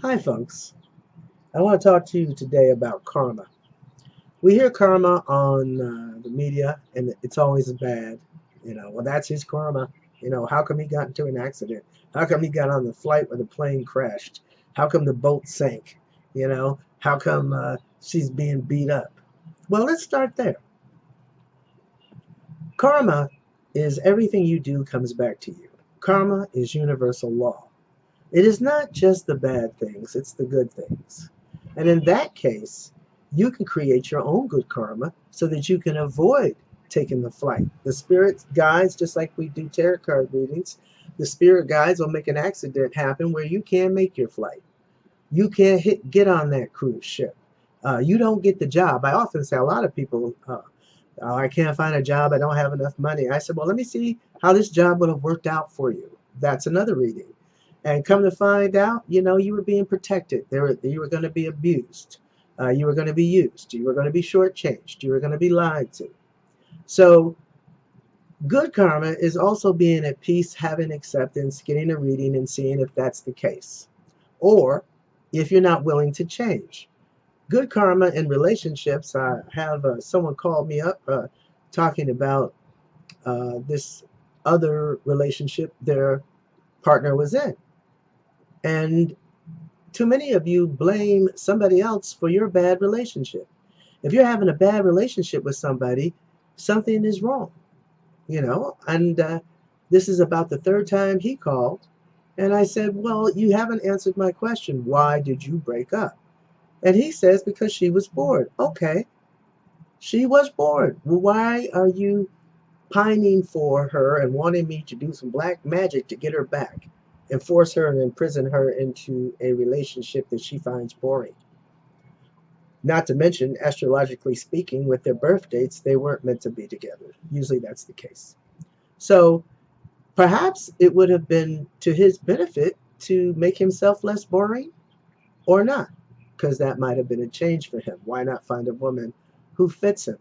Hi, folks. I want to talk to you today about karma. We hear karma on the media, and it's always bad. Well, that's his karma. How come he got into an accident? How come he got on the flight where the plane crashed? How come the boat sank? How come she's being beat up? Well, let's start there. Karma is everything you do comes back to you. Karma is universal law. It is not just the bad things, it's the good things. And in that case, you can create your own good karma so that you can avoid taking the flight. The spirit guides, just like we do tarot card readings, the spirit guides will make an accident happen where you can't make your flight. You can't get on that cruise ship. You don't get the job. I often say a lot of people, I can't find a job. I don't have enough money. I said, well, let me see how this job would have worked out for you. That's another reading. And come to find out, you were being protected. You were going to be abused. You were going to be used. You were going to be shortchanged. You were going to be lied to. So good karma is also being at peace, having acceptance, getting a reading and seeing if that's the case. Or if you're not willing to change. Good karma in relationships. I have someone called me up talking about this other relationship their partner was in. And too many of you blame somebody else for your bad relationship. If you're having a bad relationship with somebody, something is wrong, And this is about the third time he called. And I said, well, you haven't answered my question. Why did you break up? And he says, because she was bored. Okay, she was bored. Well, why are you pining for her and wanting me to do some black magic to get her back and force her and imprison her into a relationship that she finds boring? Not to mention, astrologically speaking, with their birth dates, they weren't meant to be together. Usually that's the case. So perhaps it would have been to his benefit to make himself less boring or not, because that might have been a change for him. Why not find a woman who fits him?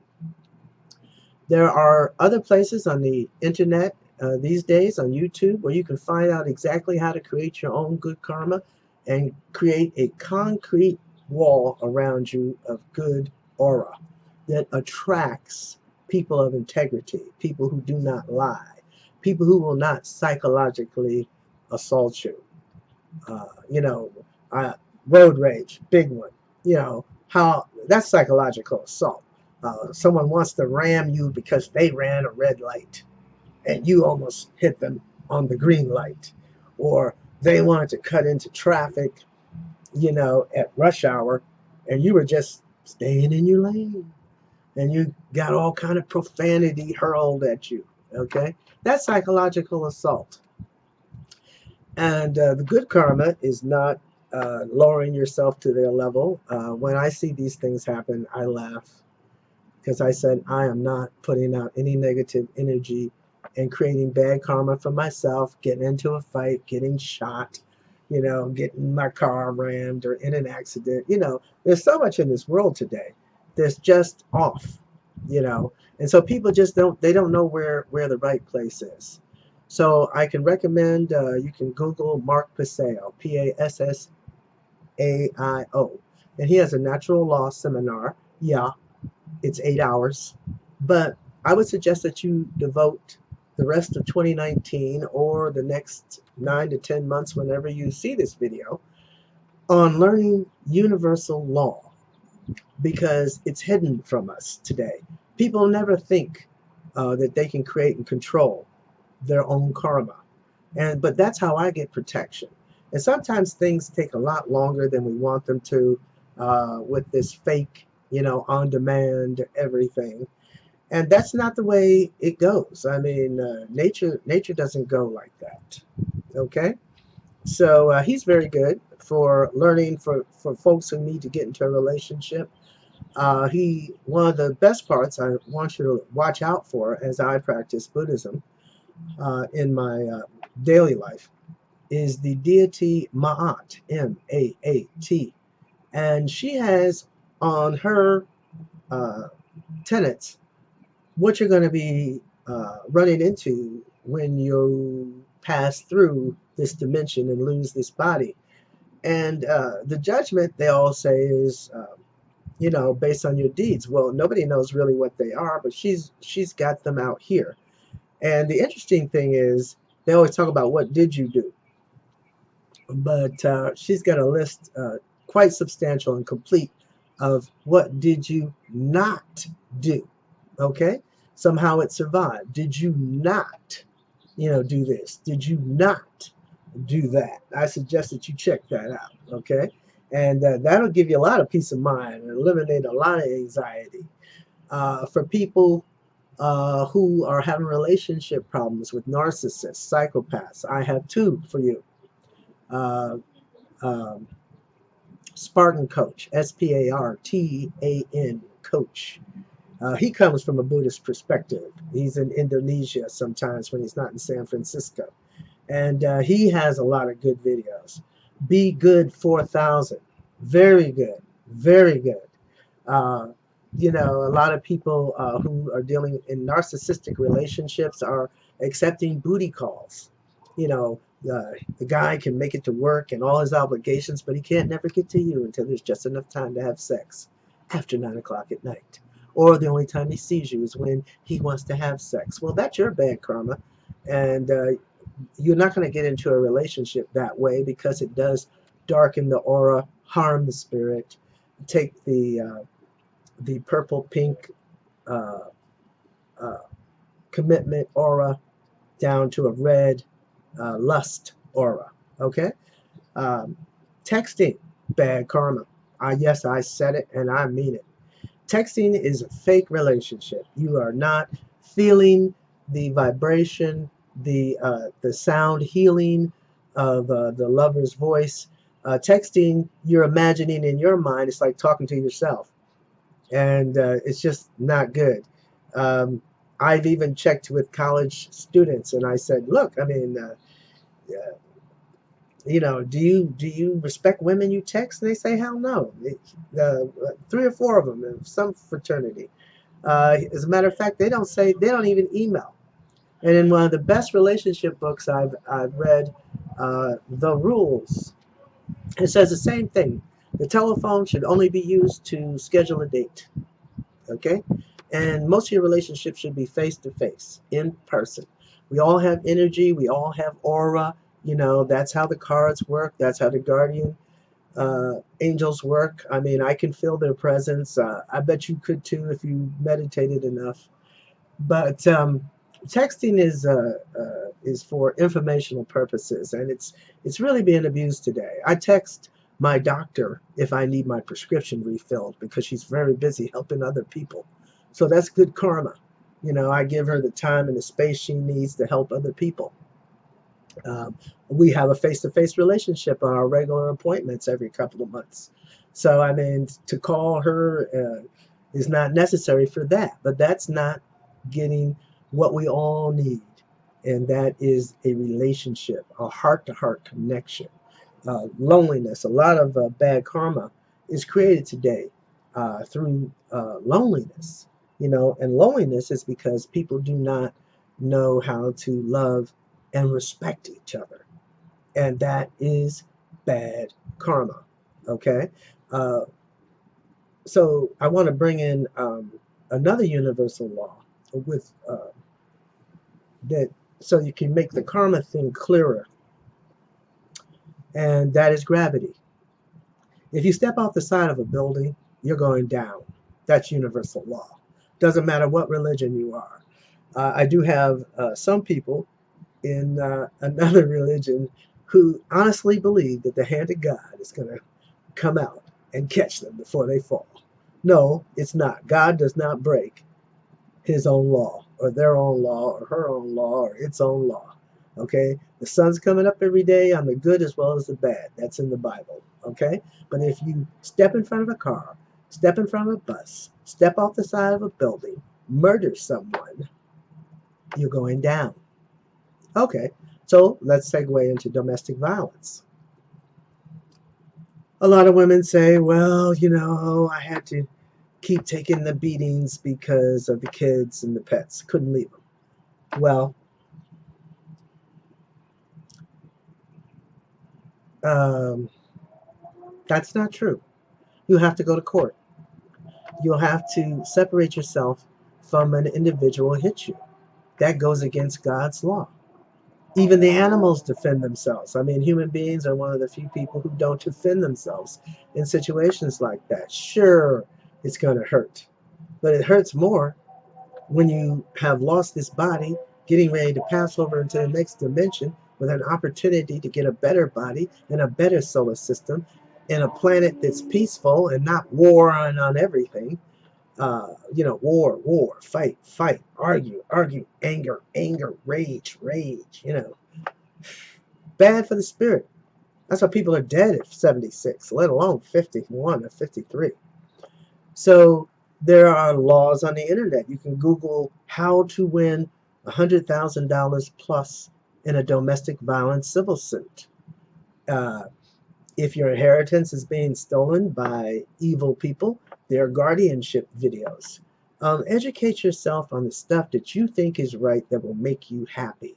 There are other places on the internet these days on YouTube where you can find out exactly how to create your own good karma and create a concrete wall around you of good aura that attracts people of integrity, people who do not lie, people who will not psychologically assault you. Uh, you know, uh, Road rage, big one. How that's psychological assault. Someone wants to ram you because they ran a red light and you almost hit them on the green light, or they wanted to cut into traffic, at rush hour, and you were just staying in your lane, and you got all kind of profanity hurled at you. Okay, that's psychological assault. And the good karma is not lowering yourself to their level. When I see these things happen, I laugh because I said, I am not putting out any negative energy and creating bad karma for myself, getting into a fight, getting shot, getting my car rammed or in an accident. There's so much in this world today that's just off, you know. And so people just they don't know where the right place is. So I can recommend you can Google Mark Paseo, Passaio, and he has a natural law seminar. Yeah, it's 8 hours. But I would suggest that you devote the rest of 2019 or the next 9 to 10 months, whenever you see this video, on learning universal law because it's hidden from us today. People never think that they can create and control their own karma. But that's how I get protection. And sometimes things take a lot longer than we want them to with this fake, on demand everything. And that's not the way it goes. I mean, nature doesn't go like that. Okay, so he's very good for learning for folks who need to get into a relationship. He One of the best parts I want you to watch out for as I practice Buddhism in my daily life is the deity Ma'at, Maat, and she has on her uh, tenets what you're going to be running into when you pass through this dimension and lose this body. And the judgment, they all say, is based on your deeds. Well, nobody knows really what they are, but she's got them out here. And the interesting thing is, they always talk about what did you do, but she's got a list quite substantial and complete of what did you not do. Okay, somehow it survived. Did you not, do this? Did you not do that? I suggest that you check that out. Okay, and that'll give you a lot of peace of mind and eliminate a lot of anxiety for people who are having relationship problems with narcissists, psychopaths. I have two for you. Uh, um, Spartan Coach, Spartan Coach. He comes from a Buddhist perspective. He's in Indonesia sometimes when he's not in San Francisco. And he has a lot of good videos. Be Good 4000. Very good. Very good. Uh, a lot of people who are dealing in narcissistic relationships are accepting booty calls. The guy can make it to work and all his obligations, but he can't never get to you until there's just enough time to have sex after 9 o'clock at night. Or the only time he sees you is when he wants to have sex. Well, that's your bad karma. And you're not going to get into a relationship that way because it does darken the aura, harm the spirit, take the purple pink uh, uh, commitment aura down to a red lust aura. Okay, um, texting, bad karma. Yes, I said it and I mean it. Texting is a fake relationship. You are not feeling the vibration, the sound healing of the lover's voice. Texting, you're imagining in your mind. It's like talking to yourself, and it's just not good. Um, I've even checked with college students, and I said, "Look, I mean, do you respect women you text?" And they say, "Hell no." Three or four of them in some fraternity. As a matter of fact, they don't even email. And in one of the best relationship books I've read, The Rules, it says the same thing. The telephone should only be used to schedule a date. Okay? And most of your relationships should be face to face, in person. We all have energy, we all have aura. That's how the cards work, that's how the guardian angels work. I mean, I can feel their presence. I bet you could too if you meditated enough. But texting is for informational purposes, and it's really being abused today. I text my doctor if I need my prescription refilled because she's very busy helping other people. So that's good karma. I give her the time and the space she needs to help other people. Um, we have a face-to-face relationship on our regular appointments every couple of months. So, I mean, to call her is not necessary for that, but that's not getting what we all need, and that is a relationship, a heart-to-heart connection. Loneliness, a lot of bad karma is created today through loneliness, and loneliness is because people do not know how to love and respect each other, and that is bad karma. Okay, uh, so I want to bring in another universal law with that, so you can make the karma thing clearer, and that is gravity. If you step off the side of a building, you're going down. That's universal law. Doesn't matter what religion you are. I do have some people in another religion who honestly believe that the hand of God is going to come out and catch them before they fall. No, it's not. God does not break his own law or their own law or her own law or its own law. Okay? The sun's coming up every day on the good as well as the bad. That's in the Bible. Okay? But if you step in front of a car, step in front of a bus, step off the side of a building, murder someone, you're going down. Okay, so let's segue into domestic violence. A lot of women say, well, I had to keep taking the beatings because of the kids and the pets. Couldn't leave them. Well, um, That's not true. You have to go to court. You'll have to separate yourself from an individual who hits you. That goes against God's law. Even the animals defend themselves. I mean, human beings are one of the few people who don't defend themselves in situations like that. Sure, it's going to hurt, but it hurts more when you have lost this body, getting ready to pass over into the next dimension with an opportunity to get a better body and a better solar system in a planet that's peaceful and not warring on everything. War, fight, argue, anger, rage. Bad for the spirit. That's why people are dead at 76, let alone 51 or 53. So there are laws on the internet. You can Google how to win $100,000 plus in a domestic violence civil suit. Uh, if your inheritance is being stolen by evil people, there are guardianship videos. Educate yourself on the stuff that you think is right that will make you happy.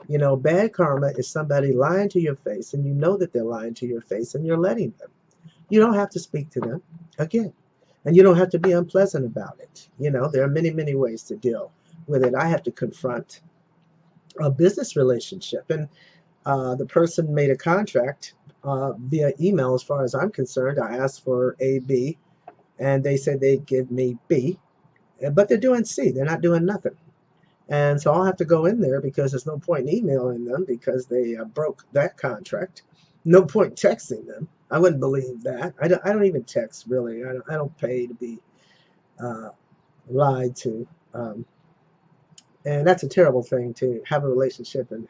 Bad karma is somebody lying to your face, and you know that they're lying to your face, and you're letting them. You don't have to speak to them again, and you don't have to be unpleasant about it. There are many, many ways to deal with it. I have to confront a business relationship, and the person made a contract via email. As far as I'm concerned, I asked for A, B, and they said they'd give me B, but they're doing C. They're not doing nothing. And so I'll have to go in there because there's no point in emailing them because they broke that contract. No point texting them. I wouldn't believe that. I don't even text, really. I don't pay to be uh, lied to. And that's a terrible thing to have a relationship. And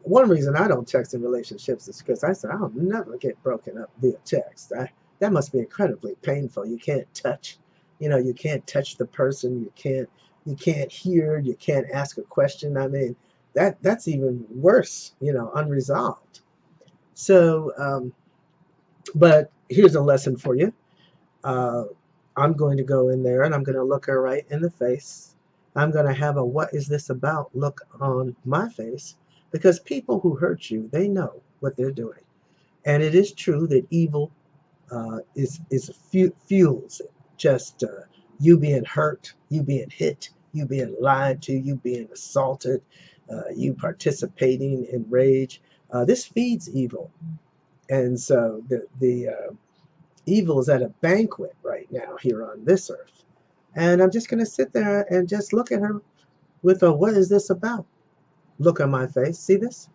one reason I don't text in relationships is because I said I'll never get broken up via text. That must be incredibly painful. You can't touch. You can't touch the person. You can't hear. You can't ask a question. I mean, that's even worse. Unresolved. So, but here's a lesson for you. Uh, I'm going to go in there and I'm going to look her right in the face. I'm going to have a "what is this about" look on my face because people who hurt you, they know what they're doing. And it is true that evil fuels it. Just you being hurt, you being hit, you being lied to, you being assaulted, you participating in rage. This feeds evil. And so the evil is at a banquet right now here on this earth. And I'm just going to sit there and just look at her with a "what is this about" look on my face. See this?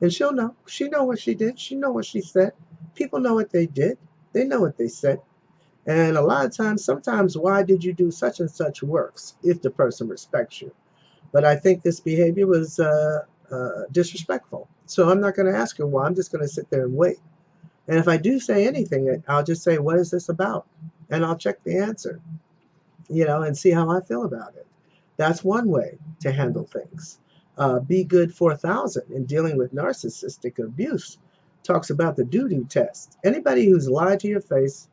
And she'll know. She know what she did. She know what she said. People know what they did. They know what they said. And a lot of times, sometimes, why did you do such and such works if the person respects you? But I think this behavior was disrespectful. So I'm not going to ask her why. I'm just going to sit there and wait. And if I do say anything, I'll just say, "What is this about?" And I'll check the answer, and see how I feel about it. That's one way to handle things. Be Good 4000 in dealing with narcissistic abuse talks about the doo-doo test. Anybody who's lied to your face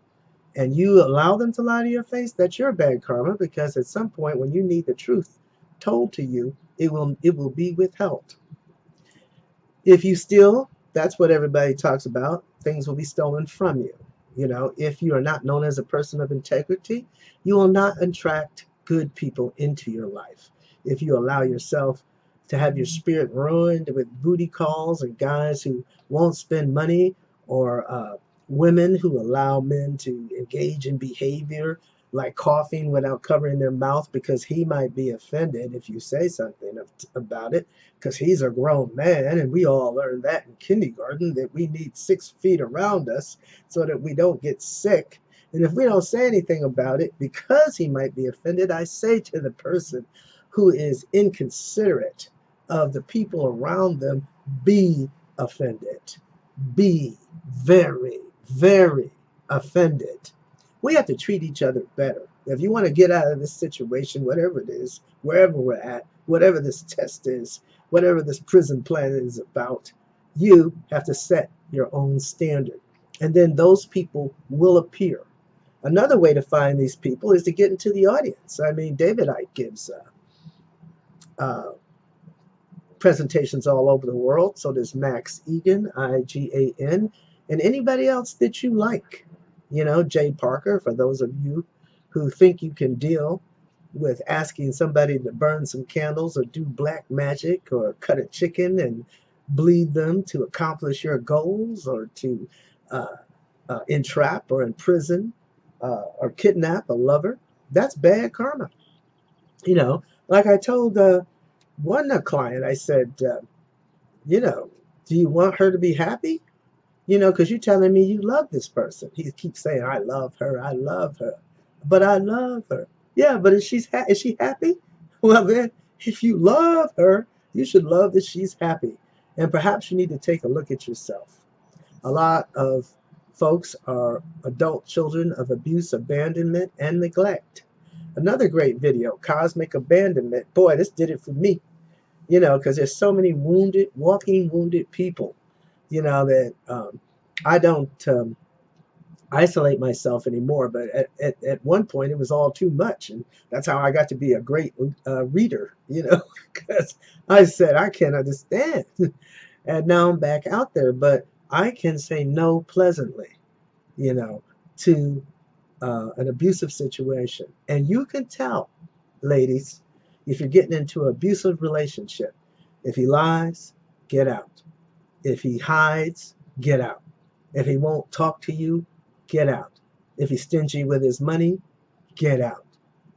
and you allow them to lie to your face, that's your bad karma because at some point when you need the truth told to you, it will be withheld. If you steal, that's what everybody talks about. Things will be stolen from you. If you are not known as a person of integrity, you will not attract good people into your life. If you allow yourself to have your spirit ruined with booty calls and guys who won't spend money, or women who allow men to engage in behavior like coughing without covering their mouth because he might be offended if you say something about it, because he's a grown man, and we all learned that in kindergarten that we need 6 feet around us so that we don't get sick. And if we don't say anything about it because he might be offended, I say to the person who is inconsiderate of the people around them, be offended. Be very, very offended. We have to treat each other better. If you want to get out of this situation, whatever it is, wherever we're at, whatever this test is, whatever this prison plan is about, you have to set your own standard. And then those people will appear. Another way to find these people is to get into the audience. I mean, David Icke gives uh, presentations all over the world. So does Max Egan, Igan. and anybody else that you like. You know, Jay Parker, for those of you who think you can deal with asking somebody to burn some candles or do black magic or cut a chicken and bleed them to accomplish your goals, or to uh, entrap or imprison or kidnap a lover. That's bad karma. You know, like I told one client, I said, you know, do you want her to be happy? You know, because you're telling me you love this person. He keeps saying, I love her, I love her, but I love her. Yeah, but is she happy? Well, then, if you love her, you should love that she's happy. And perhaps you need to take a look at yourself. A lot of folks are adult children of abuse, abandonment, and neglect. Another great video, Cosmic Abandonment. Boy, this did it for me, you know, because there's so many wounded, walking wounded people, you know, that I don't isolate myself anymore. But at one point, it was all too much. And that's how I got to be a great reader, you know, because I said, I can't understand. And now I'm back out there, but I can say no pleasantly, you know, to an abusive situation. And you can tell, ladies, if you're getting into an abusive relationship. If he lies, get out. If he hides, get out. If he won't talk to you, get out. If he's stingy with his money, get out.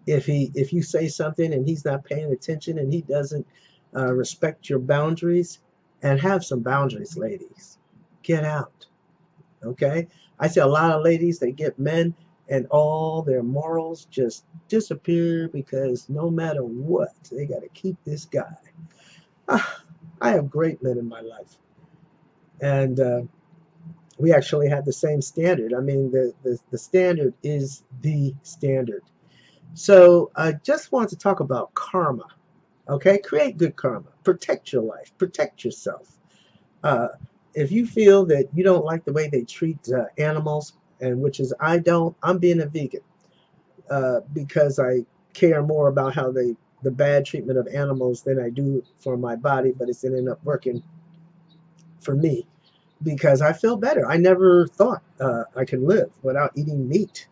If you say something and he's not paying attention and he doesn't respect your boundaries, and have some boundaries, ladies, get out. Okay? I see a lot of ladies, they get men and all their morals just disappear because no matter what, they got to keep this guy. Ah, I have great men in my life. And we actually have the same standard. I mean, the standard is the standard. So I just want to talk about karma. Okay? Create good karma. Protect your life. Protect yourself. Uh, if you feel that you don't like the way they treat animals, and which is I don't, I'm being a vegan because I care more about how the bad treatment of animals than I do for my body, but it's ended up working for me because I feel better. I never thought I could live without eating meat.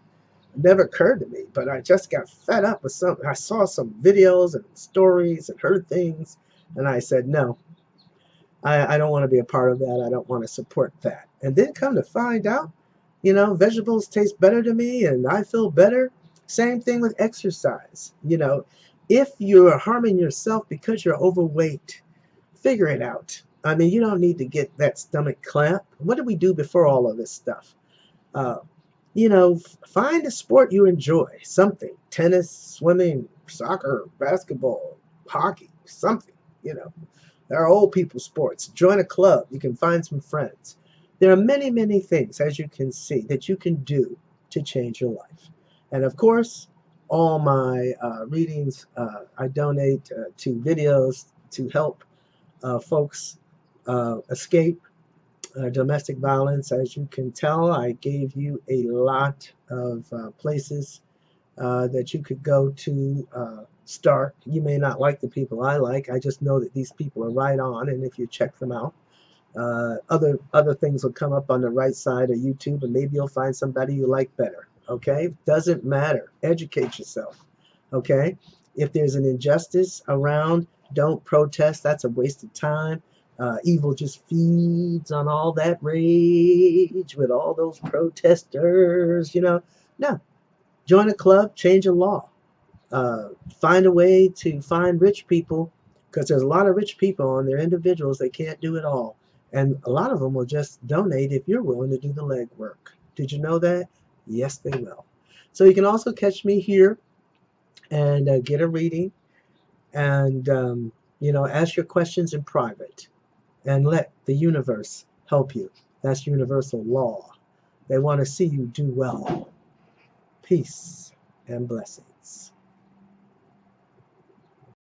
It never occurred to me, but I just got fed up with some. I saw some videos and stories and heard things, and I said, no, I don't want to be a part of that. I don't want to support that. And then come to find out, you know, vegetables taste better to me and I feel better. Same thing with exercise. You know, if you're harming yourself because you're overweight, figure it out. I mean, you don't need to get that stomach clamp. What did we do before all of this stuff? Uh, you know, find a sport you enjoy. Something. Tennis, swimming, soccer, basketball, hockey, something, you know. There are old people sports. Join a club. You can find some friends. There are many, many things, as you can see, that you can do to change your life. And of course, all my readings, I donate to videos to help folks escape domestic violence. As you can tell, I gave you a lot of places that you could go to start. You may not like the people I like. I just know that these people are right on, and if you check them out, other things will come up on the right side of YouTube, and maybe you'll find somebody you like better. Okay, doesn't matter. Educate yourself. Okay, if there's an injustice around, don't protest. That's a waste of time. Evil just feeds on all that rage with all those protesters. You know, no. Join a club, change a law. Find a way to find rich people, because there's a lot of rich people and they're individuals. They can't do it all. And a lot of them will just donate if you're willing to do the legwork. Did you know that? Yes, they will. So you can also catch me here and get a reading and, you know, ask your questions in private and let the universe help you. That's universal law. They want to see you do well. Peace and blessings.